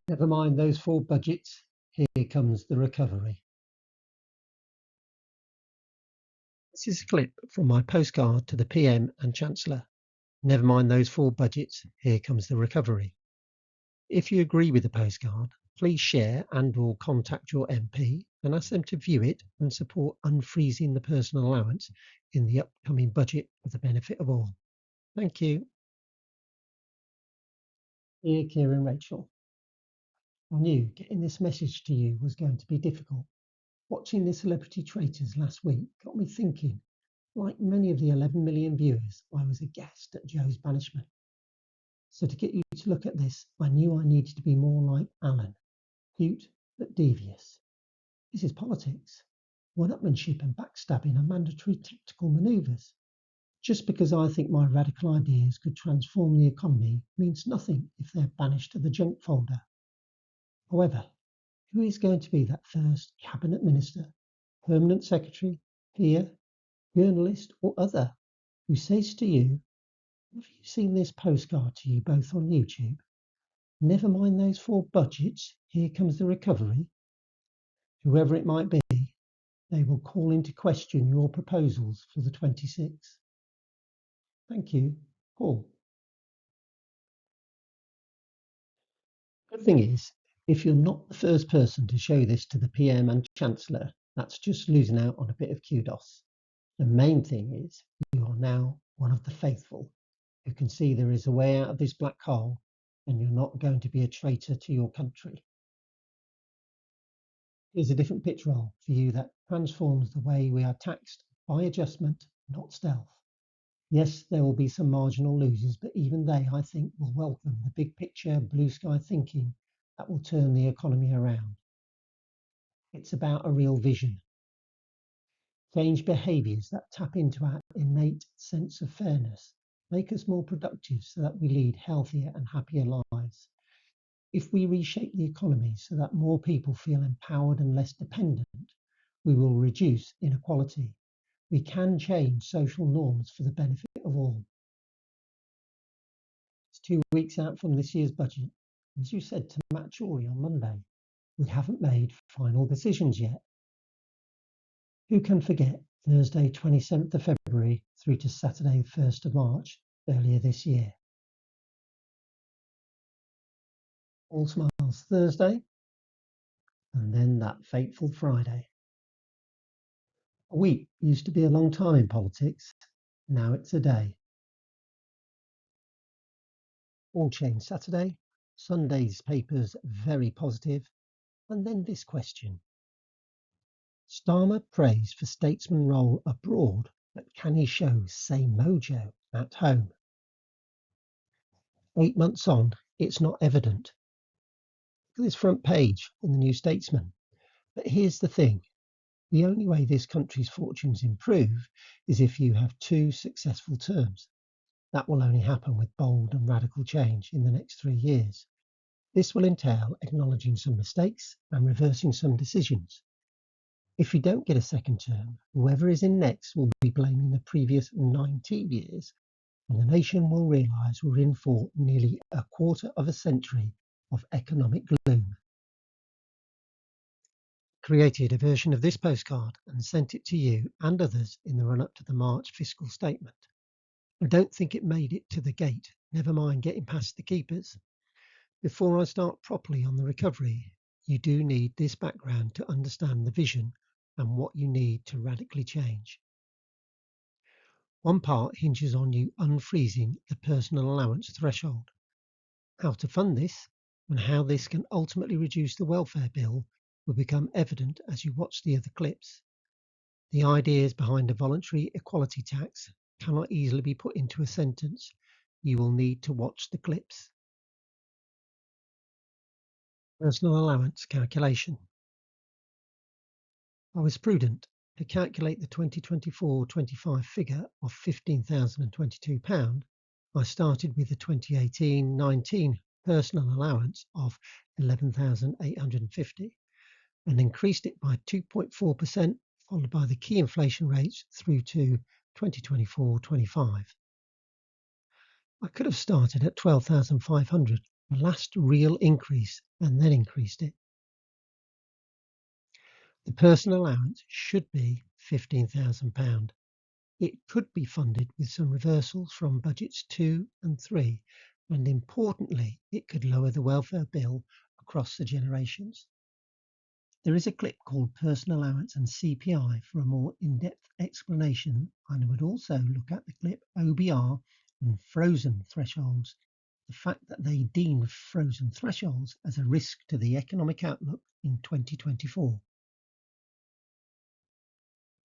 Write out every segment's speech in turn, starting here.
Never mind those full budgets, here comes the recovery. This is a clip from my postcard to the PM and Chancellor. Never mind those full budgets, here comes the recovery. If you agree with the postcard, please share and/or contact your MP and ask them to view it and support unfreezing the personal allowance in the upcoming budget for the benefit of all. Thank you. Dear Kieran and Rachel, I knew getting this message to you was going to be difficult. Watching the Celebrity Traitors last week got me thinking. Like many of the 11 million viewers, I was aghast at Joe's banishment. So to get you to look at this, I knew I needed to be more like Alan, cute but devious. This is politics. One-upmanship and backstabbing are mandatory tactical manoeuvres. Just because I think my radical ideas could transform the economy means nothing if they're banished to the junk folder. However, who is going to be that first cabinet minister, permanent secretary, peer, journalist or other who says to you, have you seen this postcard to you both on YouTube? Never mind those 4 budgets, here comes the recovery. Whoever it might be, they will call into question your proposals for the 26th. Thank you, Paul. Good thing is, if you're not the first person to show this to the PM and Chancellor, that's just losing out on a bit of kudos. The main thing is, you are now one of the faithful who can see there is a way out of this black hole and you're not going to be a traitor to your country. Here's a different pitch roll for you that transforms the way we are taxed by adjustment, not stealth. Yes, there will be some marginal losers, but even they, I think, will welcome the big picture, blue sky thinking that will turn the economy around. It's about a real vision. Change behaviours that tap into our innate sense of fairness, make us more productive so that we lead healthier and happier lives. If we reshape the economy so that more people feel empowered and less dependent, we will reduce inequality. We can change social norms for the benefit of all. It's 2 weeks out from this year's budget. As you said to Matt Chorley on Monday, we haven't made final decisions yet. Who can forget Thursday 27th of February through to Saturday 1st of March earlier this year? All Smiles Thursday, and then that fateful Friday. A week used to be a long time in politics, now it's a day. All Change Saturday, Sunday's papers very positive, and then this question. Starmer praised for statesman role abroad, but can he show same mojo at home? 8 months on, it's not evident. Look at this front page in the New Statesman. But here's the thing. The only way this country's fortunes improve is if you have 2 successful terms. That will only happen with bold and radical change in the next 3 years. This will entail acknowledging some mistakes and reversing some decisions. If we don't get a second term, whoever is in next will be blaming the previous 19 years, and the nation will realise we're in for nearly a quarter of a century of economic gloom. Created a version of this postcard and sent it to you and others in the run-up to the March fiscal statement. I don't think it made it to the gate, never mind getting past the keepers. Before I start properly on the recovery, you do need this background to understand the vision and what you need to radically change. One part hinges on you unfreezing the personal allowance threshold. How to fund this and how this can ultimately reduce the welfare bill will become evident as you watch the other clips. The ideas behind a voluntary equality tax cannot easily be put into a sentence. You will need to watch the clips. Personal allowance calculation. I was prudent to calculate the 2024-25 figure of £15,022. I started with the 2018-19 personal allowance of £11,850 and increased it by 2.4%, followed by the key inflation rates through to 2024-25. I could have started at 12,500, the last real increase and then increased it. The personal allowance should be £15,000. It could be funded with some reversals from budgets 2 and 3, and importantly, it could lower the welfare bill across the generations. There is a clip called Personal Allowance and CPI for a more in-depth explanation, and I would also look at the clip OBR and frozen thresholds, the fact that they deem frozen thresholds as a risk to the economic outlook in 2024.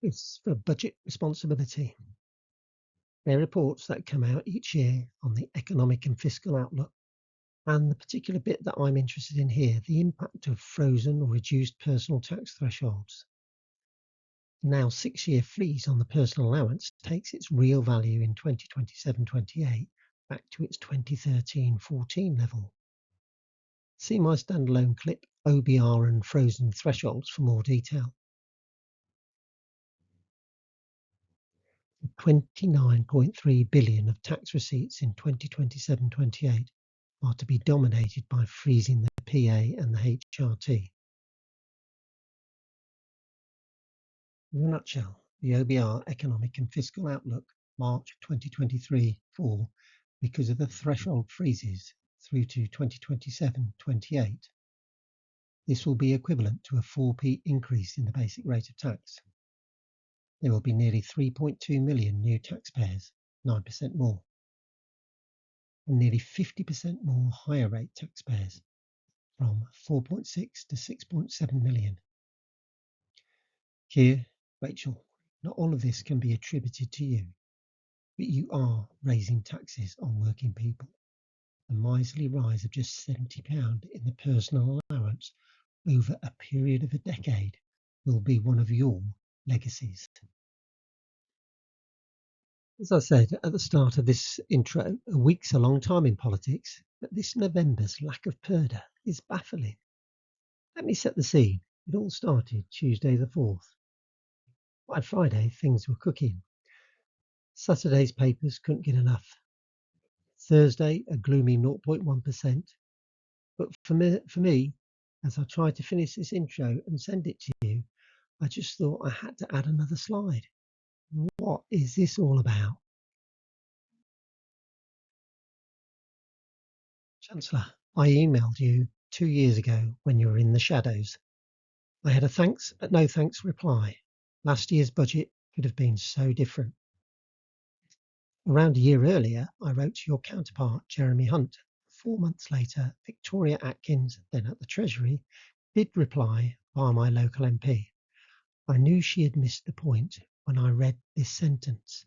It's for budget responsibility. They're reports that come out each year on the economic and fiscal outlook, and the particular bit that I'm interested in here, the impact of frozen or reduced personal tax thresholds. Now 6-year freeze on the personal allowance takes its real value in 2027-28 back to its 2013-14 level. See my standalone clip OBR and frozen thresholds for more detail. 29.3 billion of tax receipts in 2027-28 are to be dominated by freezing the PA and the HRT. In a nutshell, the OBR Economic and Fiscal Outlook, March 2023-4, because of the threshold freezes through to 2027-28. This will be equivalent to a 4p increase in the basic rate of tax. There will be nearly 3.2 million new taxpayers, 9% more, and nearly 50% more higher rate taxpayers, from 4.6 to 6.7 million. Here, Rachel, not all of this can be attributed to you, but you are raising taxes on working people. The miserly rise of just £70 in the personal allowance over a period of a decade will be one of your legacies. As I said at the start of this intro, a week's a long time in politics, but this November's lack of purdah is baffling. Let me set the scene. It all started Tuesday the 4th. By Friday, things were cooking. Saturday's papers couldn't get enough. Thursday, a gloomy 0.1%. But for me, as I tried to finish this intro and send it to you, I just thought I had to add another slide. What is this all about? Chancellor, I emailed you 2 years ago when you were in the shadows. I had a thanks but no thanks reply. Last year's budget could have been so different. Around a year earlier, I wrote to your counterpart, Jeremy Hunt. 4 months later, Victoria Atkins, then at the Treasury, did reply via my local MP. I knew she had missed the point when I read this sentence.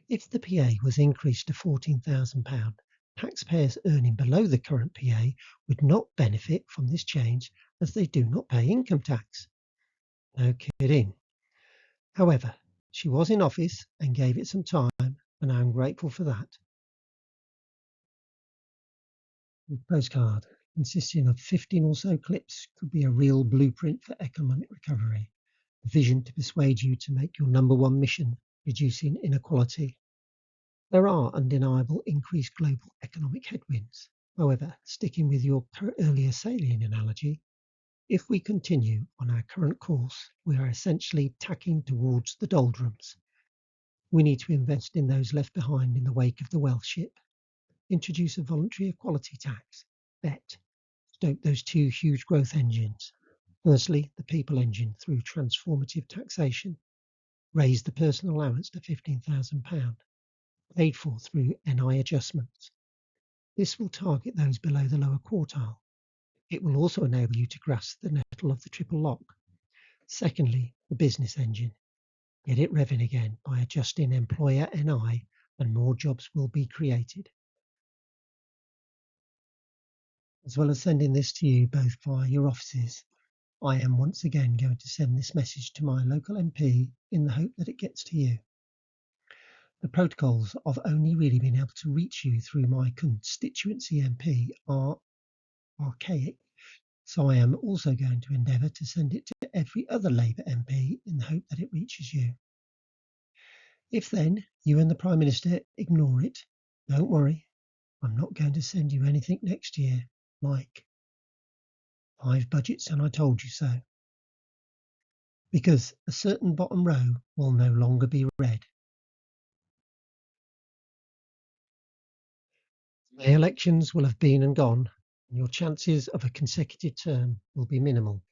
If the PA was increased to £14,000, taxpayers earning below the current PA would not benefit from this change as they do not pay income tax. No kidding. However, she was in office and gave it some time, and I am grateful for that. The postcard, consisting of 15 or so clips, could be a real blueprint for economic recovery, a vision to persuade you to make your number one mission, reducing inequality. There are undeniable increased global economic headwinds. However, sticking with your earlier sailing analogy, if we continue on our current course, we are essentially tacking towards the doldrums. We need to invest in those left behind in the wake of the wealth ship, introduce a voluntary equality tax, stoke those two huge growth engines. Firstly, the people engine through transformative taxation, raise the personal allowance to £15,000, paid for through NI adjustments. This will target those below the lower quartile. It will also enable you to grasp the nettle of the triple lock. Secondly, the business engine. Get it revving again by adjusting employer NI, and more jobs will be created. As well as sending this to you both via your offices, I am once again going to send this message to my local MP in the hope that it gets to you. The protocols of only really being able to reach you through my constituency MP are archaic, so I am also going to endeavour to send it to every other Labour MP in the hope that it reaches you. If then you and the Prime Minister ignore it, don't worry. I'm not going to send you anything next year like 5 budgets and I told you so. Because a certain bottom row will no longer be read. The elections will have been and gone, and your chances of a consecutive term will be minimal.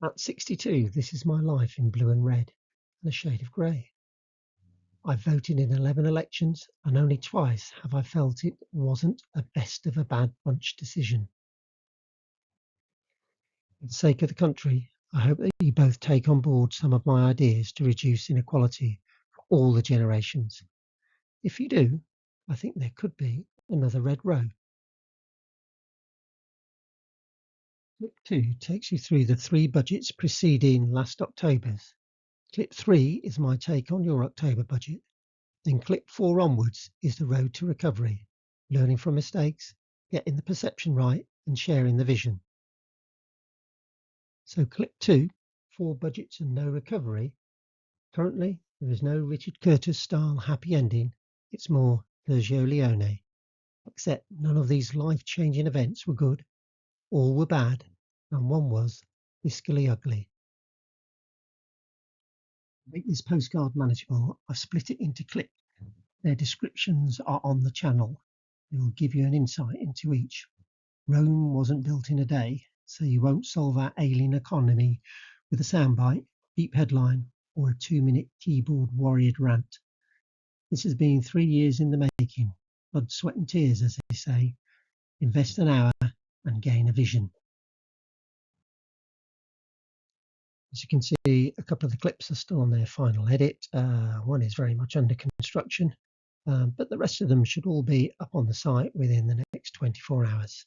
At 62, this is my life in blue and red, and a shade of grey. I've voted in 11 elections, and only twice have I felt it wasn't a best of a bad bunch decision. For the sake of the country, I hope that you both take on board some of my ideas to reduce inequality for all the generations. If you do, I think there could be another red row. Clip 2 takes you through the 3 budgets preceding last October's. Clip 3 is my take on your October budget. Then clip 4 onwards is the road to recovery, learning from mistakes, getting the perception right, and sharing the vision. So clip 2, 4 budgets and no recovery. Currently, there is no Richard Curtis style happy ending. It's more Sergio Leone. Except none of these life-changing events were good, all were bad, and one was fiscally ugly. To make this postcard manageable, I've split it into clips. Their descriptions are on the channel. They will give you an insight into each. Rome wasn't built in a day, so you won't solve our ailing economy with a soundbite, deep headline, or a 2-minute keyboard warrior rant. This has been 3 years in the making. Blood, sweat and tears, as they say. Invest an hour and gain a vision. As you can see, a couple of the clips are still on their final edit. One is very much under construction, but the rest of them should all be up on the site within the next 24 hours.